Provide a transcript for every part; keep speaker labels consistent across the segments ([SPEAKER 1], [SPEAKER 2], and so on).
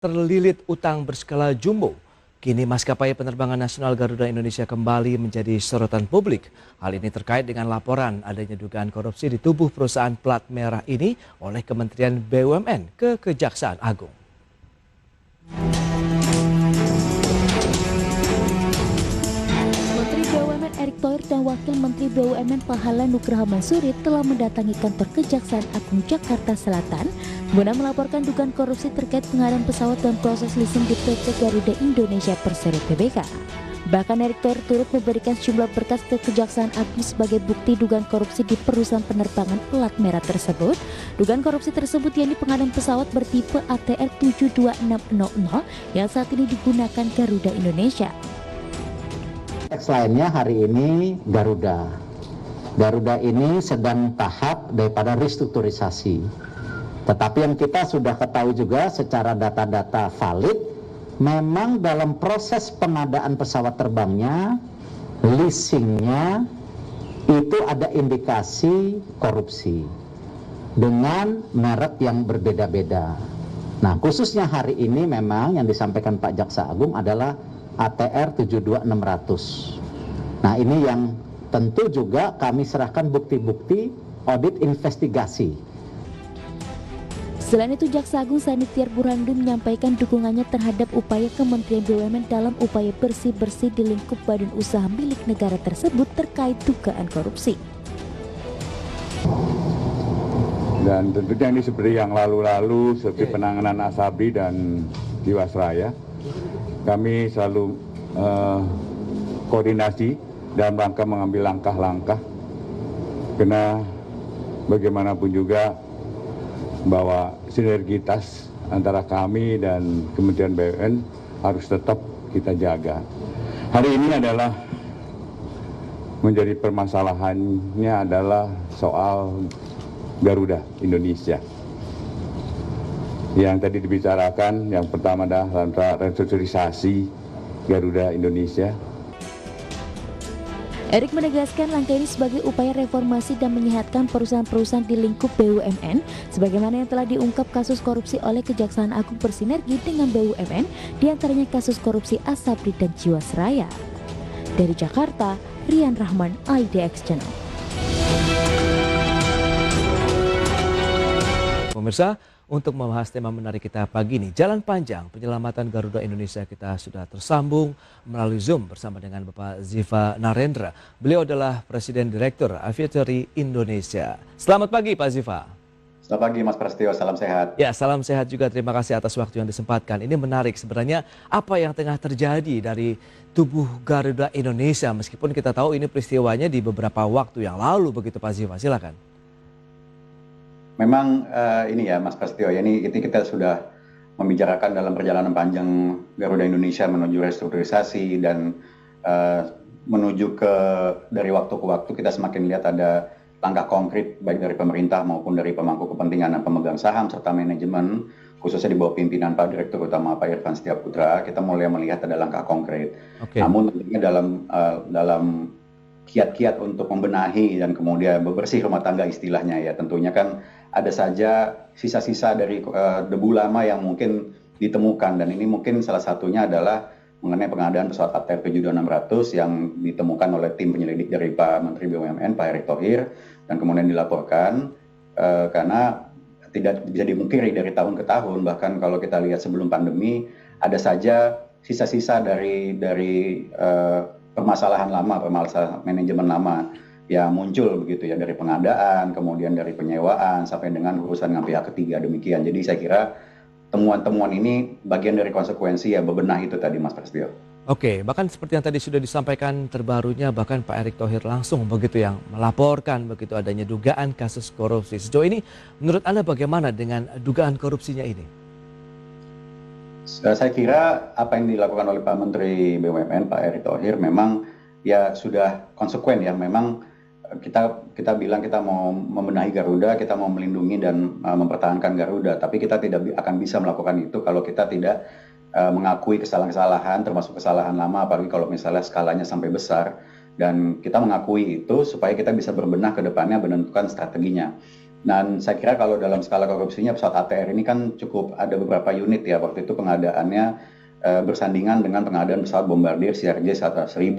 [SPEAKER 1] Terlilit utang berskala jumbo, kini maskapai penerbangan nasional Garuda Indonesia kembali menjadi sorotan publik. Hal ini terkait dengan laporan adanya dugaan korupsi di tubuh perusahaan plat merah ini oleh Kementerian BUMN ke Kejaksaan Agung.
[SPEAKER 2] Menteri BUMN Erick Thohir dan Wakil Menteri BUMN Pahala Nugraha Mansuri telah mendatangi kantor Kejaksaan Agung Jakarta Selatan guna melaporkan dugaan korupsi terkait pengadaan pesawat dan proses leasing di PT Garuda Indonesia Persero Tbk. Bahkan Erick Thohir turut memberikan sejumlah berkas ke Kejaksaan Agung sebagai bukti dugaan korupsi di perusahaan penerbangan plat merah tersebut. Dugaan korupsi tersebut yakni pengadaan pesawat bertipe ATR 72600 yang saat ini digunakan Garuda Indonesia.
[SPEAKER 3] Teks lainnya hari ini Garuda. Garuda ini sedang tahap daripada restrukturisasi. Tetapi yang kita sudah ketahui juga secara data-data valid, memang dalam proses pengadaan pesawat terbangnya, leasingnya, itu ada indikasi korupsi dengan merek yang berbeda-beda. Nah, khususnya hari ini memang yang disampaikan Pak Jaksa Agung adalah ATR 72600. Nah, ini yang tentu juga kami serahkan bukti-bukti audit investigasi.
[SPEAKER 2] Selain itu, Jaksa Agung Sanitiar Burhanuddin menyampaikan dukungannya terhadap upaya Kementerian BUMN dalam upaya bersih-bersih di lingkup badan usaha milik negara tersebut terkait dugaan korupsi.
[SPEAKER 4] Dan tentunya ini seperti yang lalu-lalu, seperti penanganan Asabri dan Jiwasraya, kami selalu koordinasi dalam rangka mengambil langkah-langkah, karena bagaimanapun juga bahwa sinergitas antara kami dan Kementerian BUMN harus tetap kita jaga. Hari ini adalah menjadi permasalahannya adalah soal Garuda Indonesia. Yang tadi dibicarakan, yang pertama adalah restrukturisasi Garuda Indonesia.
[SPEAKER 2] Erick menegaskan langkah ini sebagai upaya reformasi dan menyehatkan perusahaan-perusahaan di lingkup BUMN sebagaimana yang telah diungkap kasus korupsi oleh Kejaksaan Agung bersinergi dengan BUMN, diantaranya kasus korupsi Asabri dan Jiwasraya. Dari Jakarta, Rian Rahman, IDX Channel.
[SPEAKER 1] Pemirsa, untuk membahas tema menarik kita pagi ini, jalan panjang penyelamatan Garuda Indonesia, kita sudah tersambung melalui Zoom bersama dengan Bapak Ziva Narendra. Beliau adalah Presiden Direktur Aviatory Indonesia. Selamat pagi Pak Ziva.
[SPEAKER 5] Selamat pagi Mas Prasetyo, salam sehat.
[SPEAKER 1] Ya, salam sehat juga. Terima kasih atas waktu yang disempatkan. Ini menarik sebenarnya apa yang tengah terjadi dari tubuh Garuda Indonesia, meskipun kita tahu ini peristiwanya di beberapa waktu yang lalu begitu Pak Ziva. Silakan.
[SPEAKER 5] Memang ini ya Mas Prasetyo, ini kita sudah membicarakan dalam perjalanan panjang Garuda Indonesia menuju restrukturisasi dan menuju ke dari waktu ke waktu kita semakin lihat ada langkah konkret baik dari pemerintah maupun dari pemangku kepentingan dan pemegang saham serta manajemen, khususnya di bawah pimpinan Pak Direktur Utama Pak Irfan Setiaputra, kita mulai melihat ada langkah konkret.
[SPEAKER 1] Okay.
[SPEAKER 5] Namun tentunya dalam kiat-kiat untuk membenahi dan kemudian bebersih rumah tangga istilahnya ya, tentunya kan ada saja sisa-sisa dari debu lama yang mungkin ditemukan, dan ini mungkin salah satunya adalah mengenai pengadaan pesawat ATR 72600 yang ditemukan oleh tim penyelidik dari Pak Menteri BUMN Pak Erick Thohir dan kemudian dilaporkan karena tidak bisa dimungkiri dari tahun ke tahun, bahkan kalau kita lihat sebelum pandemi ada saja sisa-sisa dari permasalahan manajemen lama yang muncul begitu ya, dari pengadaan, kemudian dari penyewaan sampai dengan urusan dengan pihak ketiga demikian. Jadi saya kira temuan-temuan ini bagian dari konsekuensi ya bebenah itu tadi Mas Prasetyo.
[SPEAKER 1] Oke, bahkan seperti yang tadi sudah disampaikan terbarunya, bahkan Pak Erick Thohir langsung begitu yang melaporkan begitu adanya dugaan kasus korupsi. Sejauh ini menurut Anda bagaimana dengan dugaan korupsinya ini?
[SPEAKER 5] Saya kira apa yang dilakukan oleh Pak Menteri BUMN Pak Erick Thohir memang ya sudah konsekuen ya. Memang kita bilang kita mau membenahi Garuda, kita mau melindungi dan mempertahankan Garuda, tapi kita tidak akan bisa melakukan itu kalau kita tidak mengakui kesalahan-kesalahan, termasuk kesalahan lama, apalagi kalau misalnya skalanya sampai besar, dan kita mengakui itu supaya kita bisa berbenah ke depannya menentukan strateginya. Dan saya kira kalau dalam skala korupsinya pesawat ATR ini kan cukup ada beberapa unit ya. Waktu itu pengadaannya bersandingan dengan pengadaan pesawat bombardir CRJ-1000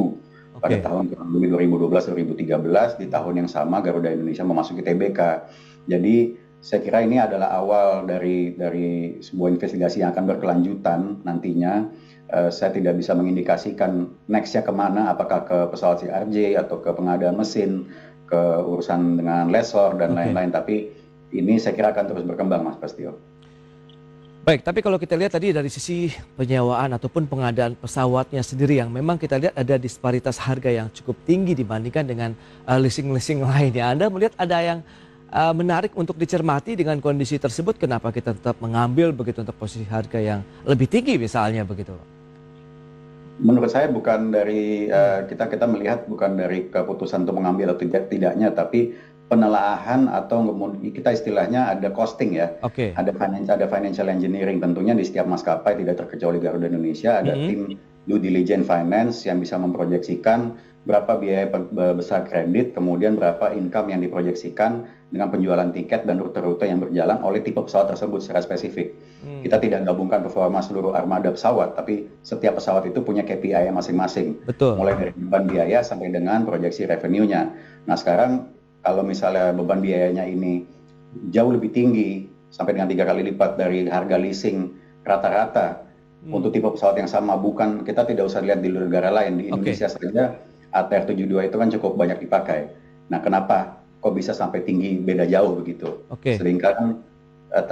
[SPEAKER 5] pada tahun kurang lebih 2012-2013. Di tahun yang sama Garuda Indonesia memasuki TBK. Jadi saya kira ini adalah awal dari sebuah investigasi yang akan berkelanjutan nantinya. Saya tidak bisa mengindikasikan next-nya kemana, apakah ke pesawat CRJ atau ke pengadaan mesin, ke urusan dengan lessor dan lain-lain. Tapi ini saya kira akan terus berkembang, Mas Pastio.
[SPEAKER 1] Baik, tapi kalau kita lihat tadi dari sisi penyewaan ataupun pengadaan pesawatnya sendiri yang memang kita lihat ada disparitas harga yang cukup tinggi dibandingkan dengan leasing-leasing lainnya. Anda melihat ada yang menarik untuk dicermati dengan kondisi tersebut, kenapa kita tetap mengambil begitu untuk posisi harga yang lebih tinggi misalnya begitu?
[SPEAKER 5] Menurut saya bukan dari kita melihat bukan dari keputusan untuk mengambil atau tidaknya, tapi penelaahan atau kita istilahnya ada costing ya, ada financial engineering. Tentunya di setiap maskapai tidak terkecuali Garuda Indonesia ada tim due diligence finance yang bisa memproyeksikan berapa biaya besar kredit, kemudian berapa income yang diproyeksikan dengan penjualan tiket dan rute-rute yang berjalan oleh tipe pesawat tersebut secara spesifik. Kita tidak gabungkan performa seluruh armada pesawat, tapi setiap pesawat itu punya KPI masing-masing. Mulai dari beban biaya sampai dengan proyeksi revenue-nya. Nah sekarang kalau misalnya beban biayanya ini jauh lebih tinggi, sampai dengan 3 kali lipat dari harga leasing rata-rata untuk tipe pesawat yang sama, kita tidak usah lihat di negara lain, di Indonesia saja ATR-72 itu kan cukup banyak dipakai. Nah kenapa kok bisa sampai tinggi, beda jauh begitu? Sehingga kan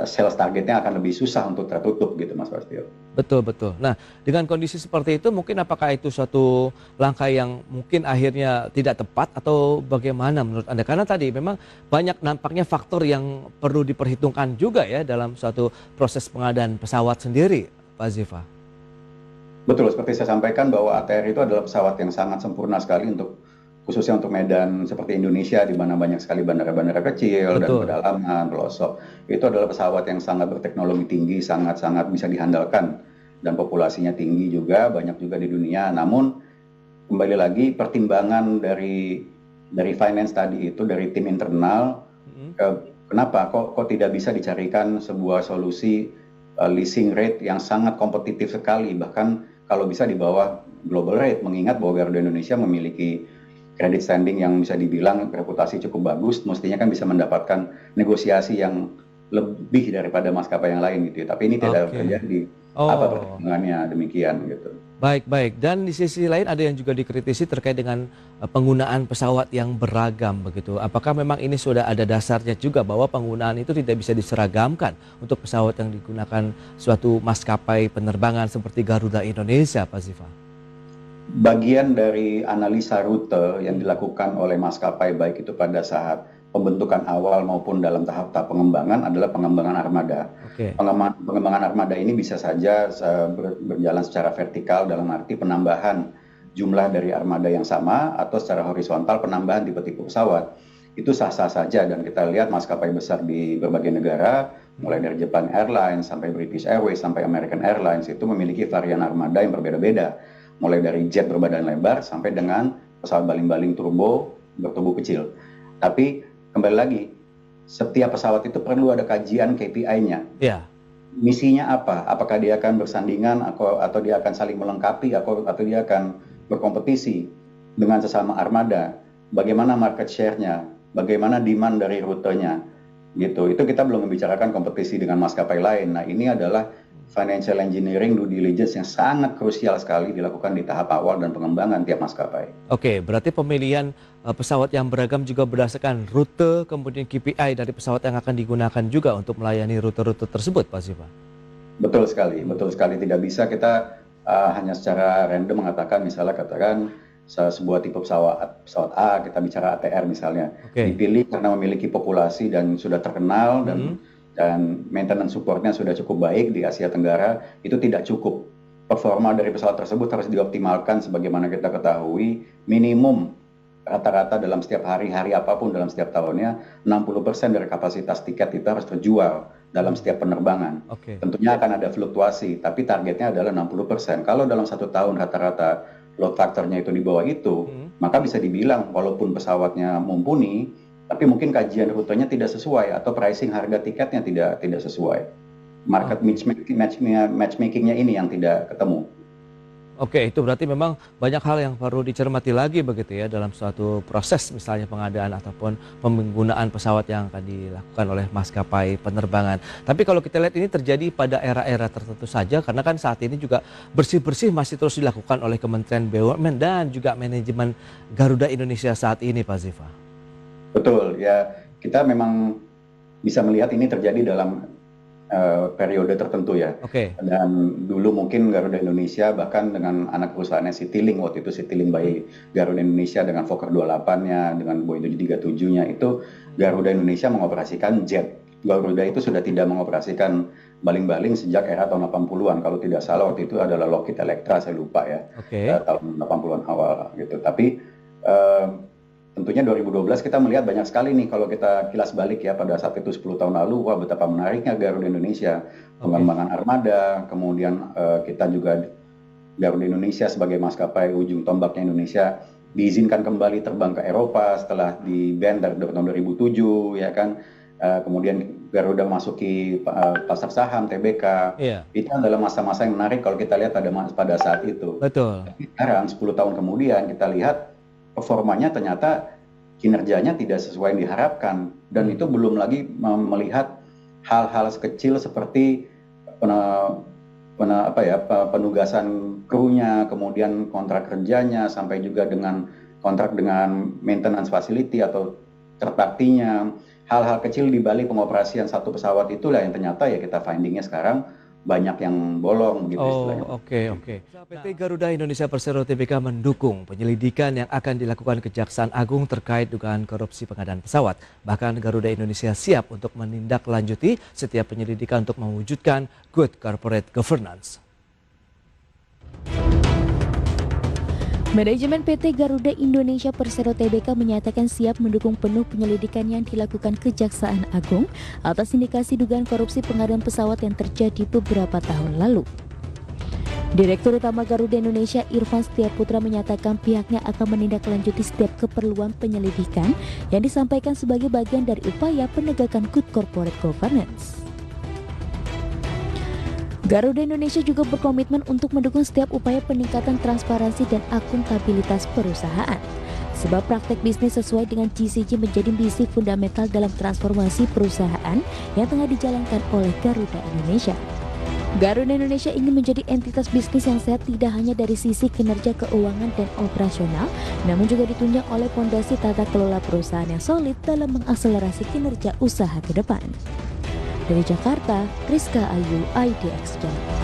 [SPEAKER 5] sales targetnya akan lebih susah untuk tertutup gitu, Mas Pastio.
[SPEAKER 1] Betul. Nah, dengan kondisi seperti itu mungkin apakah itu suatu langkah yang mungkin akhirnya tidak tepat atau bagaimana menurut Anda? Karena tadi memang banyak nampaknya faktor yang perlu diperhitungkan juga ya dalam suatu proses pengadaan pesawat sendiri, Pak Ziva.
[SPEAKER 5] Betul, seperti saya sampaikan bahwa ATR itu adalah pesawat yang sangat sempurna sekali khususnya untuk medan seperti Indonesia di mana banyak sekali bandara-bandara kecil dan pedalaman, pelosok. Itu adalah pesawat yang sangat berteknologi tinggi, sangat-sangat bisa dihandalkan dan populasinya tinggi juga, banyak juga di dunia. Namun kembali lagi pertimbangan dari finance tadi itu dari tim internal, kenapa kok tidak bisa dicarikan sebuah solusi leasing rate yang sangat kompetitif sekali, bahkan kalau bisa di bawah global rate, mengingat bahwa Garuda Indonesia memiliki credit standing yang bisa dibilang reputasi cukup bagus, mestinya kan bisa mendapatkan negosiasi yang lebih daripada maskapai yang lain gitu. Tapi ini tidak terjadi. Apa pertimbangannya demikian gitu.
[SPEAKER 1] Baik. Dan di sisi lain ada yang juga dikritisi terkait dengan penggunaan pesawat yang beragam begitu. Apakah memang ini sudah ada dasarnya juga bahwa penggunaan itu tidak bisa diseragamkan untuk pesawat yang digunakan suatu maskapai penerbangan seperti Garuda Indonesia, Pak Ziva?
[SPEAKER 5] Bagian dari analisa rute yang dilakukan oleh maskapai baik itu pada saat pembentukan awal maupun dalam tahap-tahap pengembangan adalah pengembangan armada. Pengembangan armada ini bisa saja berjalan secara vertikal dalam arti penambahan jumlah dari armada yang sama atau secara horizontal penambahan tipe-tipe pesawat. Itu sah-sah saja dan kita lihat maskapai besar di berbagai negara mulai dari Japan Airlines sampai British Airways sampai American Airlines itu memiliki varian armada yang berbeda-beda. Mulai dari jet berbadan lebar sampai dengan pesawat baling-baling turbo bertubuh kecil. Tapi kembali lagi, setiap pesawat itu perlu ada kajian KPI-nya. Misinya apa? Apakah dia akan bersandingan atau dia akan saling melengkapi atau dia akan berkompetisi dengan sesama armada? Bagaimana market share-nya? Bagaimana demand dari rutenya? Gitu. Itu kita belum membicarakan kompetisi dengan maskapai lain. Nah, ini adalah financial engineering due diligence yang sangat krusial sekali dilakukan di tahap awal dan pengembangan tiap maskapai.
[SPEAKER 1] Berarti pemilihan pesawat yang beragam juga berdasarkan rute, kemudian KPI dari pesawat yang akan digunakan juga untuk melayani rute-rute tersebut, Pak Ziva?
[SPEAKER 5] Betul sekali. Tidak bisa kita hanya secara random mengatakan, misalnya katakan sebuah tipe pesawat A, kita bicara ATR misalnya, dipilih karena memiliki populasi dan sudah terkenal dan maintenance supportnya sudah cukup baik di Asia Tenggara, itu tidak cukup. Performa dari pesawat tersebut harus dioptimalkan sebagaimana kita ketahui, minimum rata-rata dalam setiap hari apapun dalam setiap tahunnya, 60% dari kapasitas tiket itu harus terjual dalam setiap penerbangan. Tentunya akan ada fluktuasi, tapi targetnya adalah 60%. Kalau dalam satu tahun rata-rata load factornya itu di bawah itu, maka bisa dibilang walaupun pesawatnya mumpuni, tapi mungkin kajian rutenya tidak sesuai atau pricing harga tiketnya tidak sesuai. Market matchmakingnya ini yang tidak ketemu.
[SPEAKER 1] Oke, itu berarti memang banyak hal yang perlu dicermati lagi begitu ya dalam suatu proses misalnya pengadaan ataupun penggunaan pesawat yang akan dilakukan oleh maskapai penerbangan. Tapi kalau kita lihat ini terjadi pada era-era tertentu saja karena kan saat ini juga bersih-bersih masih terus dilakukan oleh Kementerian BUMN dan juga manajemen Garuda Indonesia saat ini, Pak Ziva.
[SPEAKER 5] Betul, ya kita memang bisa melihat ini terjadi dalam periode tertentu ya.
[SPEAKER 1] Oke.
[SPEAKER 5] Dan dulu mungkin Garuda Indonesia bahkan dengan anak perusahaannya Citylink, waktu itu Citylink by Garuda Indonesia dengan Fokker 28-nya, dengan Boeing 737-nya, itu Garuda Indonesia mengoperasikan jet. Garuda itu sudah tidak mengoperasikan baling-baling sejak era tahun 80-an. Kalau tidak salah waktu itu adalah Lockheed Electra, saya lupa ya.
[SPEAKER 1] Oke.
[SPEAKER 5] Tahun 80-an awal gitu. Tapi tentunya 2012 kita melihat banyak sekali nih kalau kita kilas balik ya pada saat itu 10 tahun lalu, wah betapa menariknya Garuda Indonesia, pengembangan armada, kemudian kita juga Garuda Indonesia sebagai maskapai ujung tombaknya Indonesia diizinkan kembali terbang ke Eropa setelah di-ban dari tahun 2007 ya kan, kemudian Garuda masuki pasar saham TBK, itu adalah masa-masa yang menarik kalau kita lihat pada saat itu.
[SPEAKER 1] Betul.
[SPEAKER 5] Tapi sekarang 10 tahun kemudian kita lihat performanya ternyata kinerjanya tidak sesuai yang diharapkan, dan itu belum lagi melihat hal-hal kecil seperti penugasan krunya, kemudian kontrak kerjanya, sampai juga dengan kontrak dengan maintenance facility atau third party-nya. Hal-hal kecil di balik pengoperasian satu pesawat itulah yang ternyata ya kita findingnya sekarang banyak yang bolong begitu istilahnya.
[SPEAKER 1] Oke. PT Garuda Indonesia Persero Tbk mendukung penyelidikan yang akan dilakukan Kejaksaan Agung terkait dugaan korupsi pengadaan pesawat. Bahkan Garuda Indonesia siap untuk menindaklanjuti setiap penyelidikan untuk mewujudkan good corporate governance.
[SPEAKER 2] Manajemen PT Garuda Indonesia Persero Tbk menyatakan siap mendukung penuh penyelidikan yang dilakukan Kejaksaan Agung atas indikasi dugaan korupsi pengadaan pesawat yang terjadi beberapa tahun lalu. Direktur Utama Garuda Indonesia Irfan Setiaputra menyatakan pihaknya akan menindaklanjuti setiap keperluan penyelidikan yang disampaikan sebagai bagian dari upaya penegakan good corporate governance. Garuda Indonesia juga berkomitmen untuk mendukung setiap upaya peningkatan transparansi dan akuntabilitas perusahaan. Sebab praktek bisnis sesuai dengan GCG menjadi misi fundamental dalam transformasi perusahaan yang tengah dijalankan oleh Garuda Indonesia. Garuda Indonesia ingin menjadi entitas bisnis yang sehat tidak hanya dari sisi kinerja keuangan dan operasional, namun juga ditunjang oleh fondasi tata kelola perusahaan yang solid dalam mengakselerasi kinerja usaha ke depan. Dari Jakarta, Rizka Ayu, IDX Jakarta.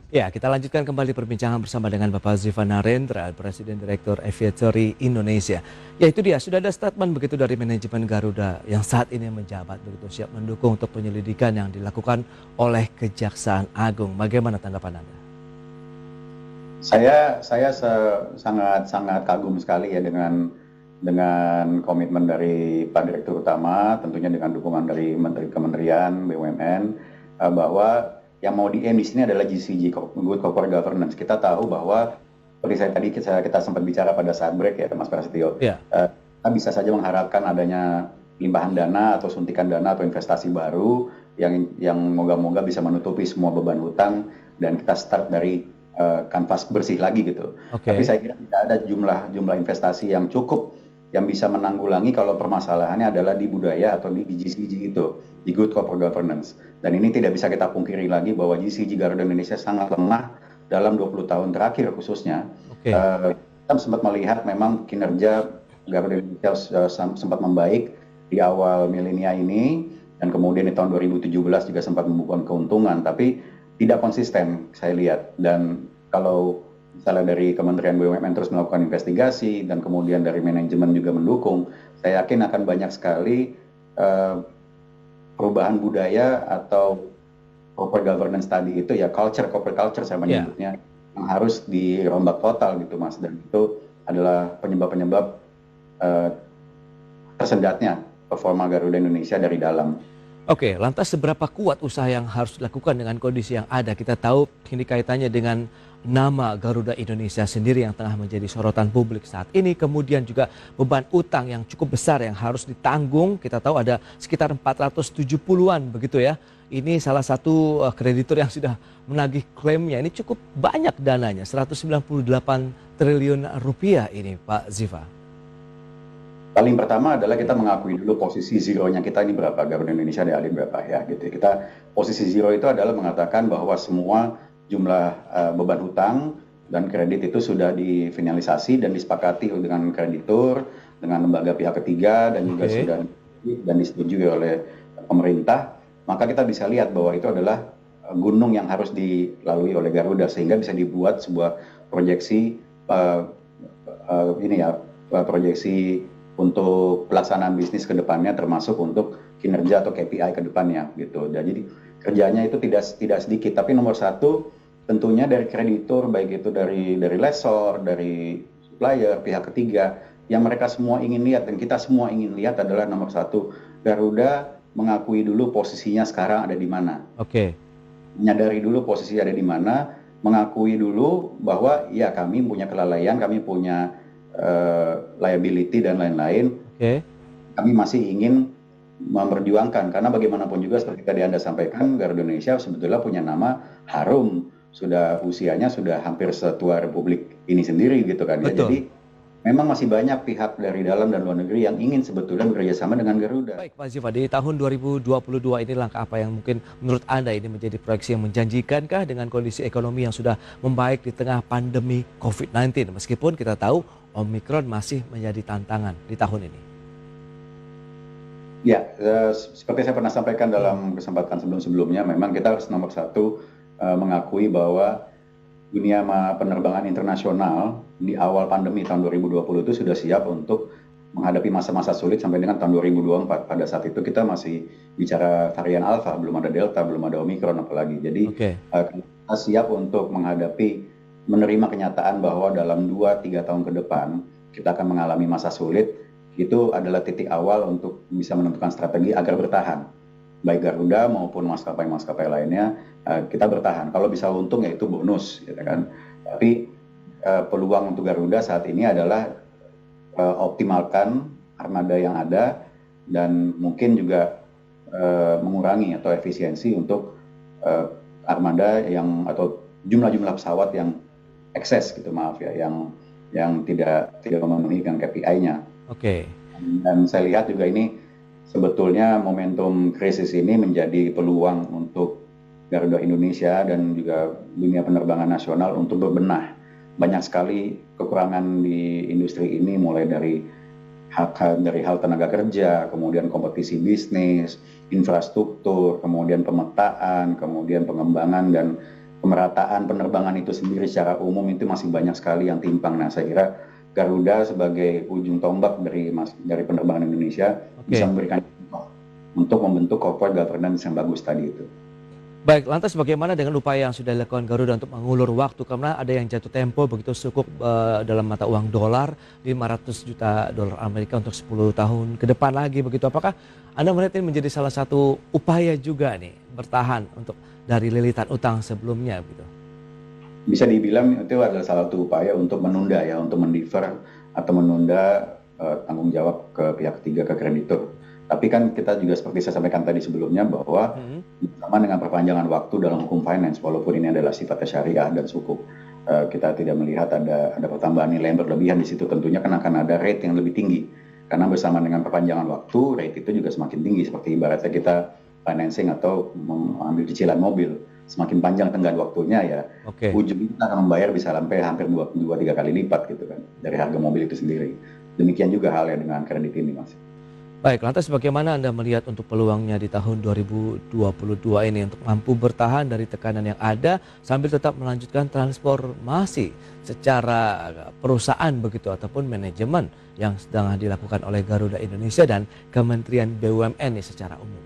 [SPEAKER 1] Ya, kita lanjutkan kembali perbincangan bersama dengan Bapak Ziva Narendra, Presiden Direktur Aviatory Indonesia. Ya, itu dia, sudah ada statement begitu dari manajemen Garuda yang saat ini menjabat begitu siap mendukung untuk penyelidikan yang dilakukan oleh Kejaksaan Agung. Bagaimana tanggapan Anda?
[SPEAKER 5] Saya sangat kagum sekali ya dengan komitmen dari Pak Direktur Utama, tentunya dengan dukungan dari Kementerian BUMN, bahwa yang mau di-aim di sini adalah GCG, Good Corporate Governance. Kita tahu bahwa seperti kita sempat bicara pada saat break ya, Mas Prasetyo, kita bisa saja mengharapkan adanya limpahan dana atau suntikan dana atau investasi baru yang moga-moga bisa menutupi semua beban hutang dan kita start dari kanvas bersih lagi gitu. Tapi saya kira tidak ada jumlah investasi yang cukup yang bisa menanggulangi kalau permasalahannya adalah di budaya atau di GCG itu, di Good Corporate Governance. Dan ini tidak bisa kita pungkiri lagi bahwa GCG Garuda Indonesia sangat lemah dalam 20 tahun terakhir khususnya. Kita sempat melihat memang kinerja Garuda Indonesia sempat membaik di awal milenia ini, dan kemudian di tahun 2017 juga sempat membukukan keuntungan, tapi tidak konsisten saya lihat. Dan kalau misalnya dari Kementerian BUMN terus melakukan investigasi dan kemudian dari manajemen juga mendukung, saya yakin akan banyak sekali perubahan budaya atau corporate governance tadi itu ya, corporate culture saya menyebutnya, yang harus dirombak total gitu Mas, dan itu adalah penyebab tersendatnya performa Garuda Indonesia dari dalam.
[SPEAKER 1] Oke, lantas seberapa kuat usaha yang harus dilakukan dengan kondisi yang ada? Kita tahu ini kaitannya dengan nama Garuda Indonesia sendiri yang tengah menjadi sorotan publik saat ini. Kemudian juga beban utang yang cukup besar yang harus ditanggung. Kita tahu ada sekitar 470-an begitu ya. Ini salah satu kreditur yang sudah menagih klaimnya. Ini cukup banyak dananya, 198 triliun rupiah ini Pak Ziva.
[SPEAKER 5] Paling pertama adalah kita mengakui dulu posisi zero-nya kita ini berapa, Garuda Indonesia dialih berapa ya gitu. Kita posisi zero itu adalah mengatakan bahwa semua jumlah beban hutang dan kredit itu sudah difinalisasi dan disepakati dengan kreditur, dengan lembaga pihak ketiga dan juga sudah disetujui oleh pemerintah. Maka kita bisa lihat bahwa itu adalah gunung yang harus dilalui oleh Garuda sehingga bisa dibuat sebuah proyeksi proyeksi untuk pelaksanaan bisnis ke depannya termasuk untuk kinerja atau KPI ke depannya gitu. Jadi kerjanya itu tidak sedikit, tapi nomor satu tentunya dari kreditur, baik itu dari lessor, dari supplier, pihak ketiga, yang mereka semua ingin lihat dan kita semua ingin lihat adalah nomor satu, Garuda mengakui dulu posisinya sekarang ada di mana.
[SPEAKER 1] Oke.
[SPEAKER 5] Menyadari dulu posisi ada di mana, mengakui dulu bahwa ya kami punya kelalaian, kami punya liability dan lain-lain. Kami masih ingin memperjuangkan karena bagaimanapun juga seperti tadi Anda sampaikan, Garuda Indonesia sebetulnya punya nama harum, sudah usianya sudah hampir setua Republik ini sendiri gitu kan ya. Jadi memang masih banyak pihak dari dalam dan luar negeri yang ingin sebetulnya bekerja sama dengan Garuda.
[SPEAKER 1] Baik Pak Ziva, di tahun 2022 ini langkah apa yang mungkin menurut Anda ini menjadi proyeksi yang menjanjikankah dengan kondisi ekonomi yang sudah membaik di tengah pandemi COVID-19? Meskipun kita tahu Omikron masih menjadi tantangan di tahun ini.
[SPEAKER 5] Ya, seperti saya pernah sampaikan dalam kesempatan sebelum-sebelumnya, memang kita harus nomor satu mengakui bahwa dunia penerbangan internasional di awal pandemi tahun 2020 itu sudah siap untuk menghadapi masa-masa sulit sampai dengan tahun 2024. Pada saat itu kita masih bicara varian Alpha, belum ada Delta, belum ada Omikron apalagi. Jadi kita siap untuk menerima kenyataan bahwa dalam 2-3 tahun ke depan kita akan mengalami masa sulit. Itu adalah titik awal untuk bisa menentukan strategi agar bertahan. Baik Garuda maupun maskapai-maskapai lainnya, kita bertahan. Kalau bisa untung ya itu bonus, gitu kan. Tapi peluang untuk Garuda saat ini adalah optimalkan armada yang ada dan mungkin juga mengurangi atau efisiensi untuk armada yang atau jumlah-jumlah pesawat yang ekses gitu, maaf ya, yang tidak memenuhi dengan KPI-nya. Dan saya lihat juga ini sebetulnya momentum krisis ini menjadi peluang untuk Garuda Indonesia dan juga dunia penerbangan nasional untuk berbenah. Banyak sekali kekurangan di industri ini, mulai dari hal tenaga kerja, kemudian kompetisi bisnis, infrastruktur, kemudian pemetaan, kemudian pengembangan dan pemerataan penerbangan itu sendiri secara umum itu masih banyak sekali yang timpang. Nah, saya kira Garuda sebagai ujung tombak dari penerbangan Indonesia bisa memberikan contoh untuk membentuk corporate governance yang bagus tadi itu.
[SPEAKER 1] Baik, lantas bagaimana dengan upaya yang sudah dilakukan Garuda untuk mengulur waktu? Karena ada yang jatuh tempo begitu cukup dalam mata uang dolar, 500 juta dolar Amerika untuk 10 tahun ke depan lagi begitu. Apakah Anda melihat ini menjadi salah satu upaya juga nih bertahan untuk dari lilitan utang sebelumnya gitu?
[SPEAKER 5] Bisa dibilang itu adalah salah satu upaya untuk menunda ya, untuk mendefer atau menunda tanggung jawab ke pihak ketiga, ke kreditur. Tapi kan kita juga seperti saya sampaikan tadi sebelumnya bahwa sama dengan perpanjangan waktu dalam hukum finance, walaupun ini adalah sifatnya syariah dan sukuk, kita tidak melihat ada pertambahan nilai yang berlebihan di situ. Tentunya kan akan ada rate yang lebih tinggi karena bersama dengan perpanjangan waktu, rate itu juga semakin tinggi. Seperti ibaratnya kita financing atau mengambil cicilan mobil, semakin panjang tenggat waktunya ya, ujungnya kita akan membayar bisa sampai hampir 2-3 kali lipat gitu kan dari harga mobil itu sendiri. Demikian juga halnya dengan kredit ini, Mas.
[SPEAKER 1] Baik, lantas bagaimana Anda melihat untuk peluangnya di tahun 2022 ini untuk mampu bertahan dari tekanan yang ada sambil tetap melanjutkan transformasi secara perusahaan begitu ataupun manajemen yang sedang dilakukan oleh Garuda Indonesia dan Kementerian BUMN secara umum?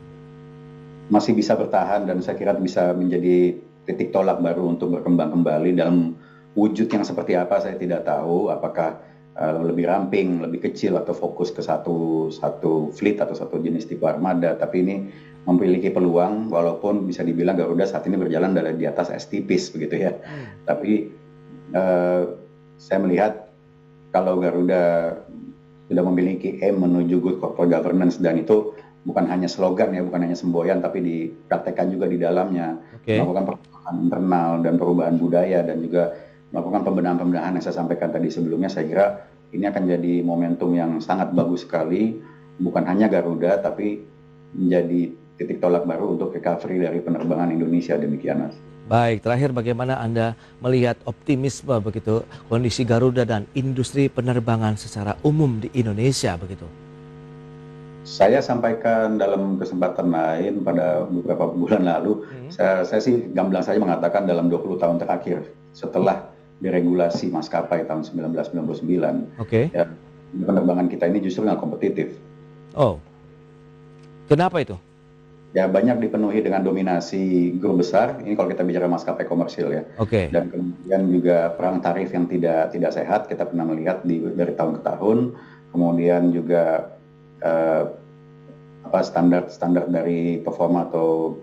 [SPEAKER 5] Masih bisa bertahan dan saya kira bisa menjadi titik tolak baru untuk berkembang kembali dalam wujud yang seperti apa saya tidak tahu, apakah lebih ramping, lebih kecil atau fokus ke satu fleet atau satu jenis tipe armada, tapi ini memiliki peluang walaupun bisa dibilang Garuda saat ini berjalan di atas es tipis begitu ya. Tapi saya melihat kalau Garuda sudah memiliki aim menuju good corporate governance, dan itu bukan hanya slogan ya, bukan hanya semboyan, tapi dipraktekkan juga di dalamnya, melakukan perubahan internal dan perubahan budaya, dan juga melakukan pembenahan-pembenahan yang saya sampaikan tadi sebelumnya. Saya kira ini akan jadi momentum yang sangat bagus sekali, bukan hanya Garuda, tapi menjadi titik tolak baru untuk recovery dari penerbangan Indonesia. Demikian, Mas.
[SPEAKER 1] Baik, terakhir bagaimana Anda melihat optimisme begitu kondisi Garuda dan industri penerbangan secara umum di Indonesia begitu?
[SPEAKER 5] Saya sampaikan dalam kesempatan lain pada beberapa bulan lalu, saya sih gamblang saja mengatakan dalam 20 tahun terakhir setelah deregulasi maskapai tahun 1999, ya, penerbangan kita ini justru nggak kompetitif.
[SPEAKER 1] Oh, kenapa itu?
[SPEAKER 5] Ya, banyak dipenuhi dengan dominasi grup besar. Ini kalau kita bicara maskapai komersil ya. Dan kemudian juga perang tarif yang tidak sehat, kita pernah melihat dari tahun ke tahun. Kemudian juga standar dari performa atau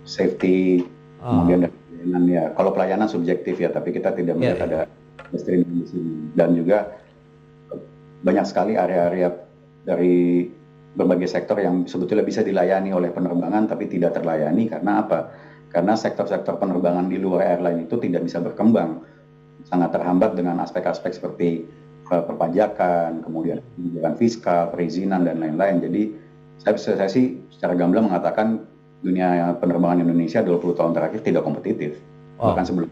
[SPEAKER 5] safety, kemudian dari pelayanan ya. Kalau pelayanan subjektif ya, tapi kita tidak melihat ada diskriminasi di sini. Dan juga banyak sekali area-area dari berbagai sektor yang sebetulnya bisa dilayani oleh penerbangan tapi tidak terlayani. Karena apa? Karena sektor-sektor penerbangan di luar airline itu tidak bisa berkembang, sangat terhambat dengan aspek-aspek seperti perpajakan, kemudian kebijakan fiskal, perizinan, dan lain-lain. Jadi saya sih secara gamblang mengatakan dunia penerbangan Indonesia 20 tahun terakhir tidak kompetitif, bahkan sebelum.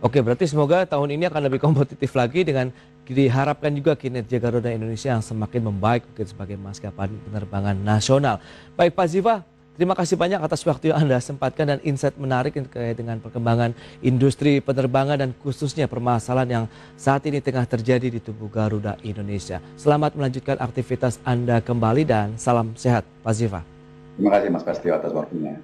[SPEAKER 1] Oke, berarti semoga tahun ini akan lebih kompetitif lagi, dengan diharapkan juga kinerja Garuda Indonesia yang semakin membaik sebagai maskapai penerbangan nasional. Baik Pak Ziva, terima kasih banyak atas waktu yang Anda sempatkan dan insight menarik terkait dengan perkembangan industri penerbangan dan khususnya permasalahan yang saat ini tengah terjadi di tubuh Garuda Indonesia. Selamat melanjutkan aktivitas Anda kembali dan salam sehat Pak Ziva.
[SPEAKER 5] Terima kasih Mas Pastio atas waktunya.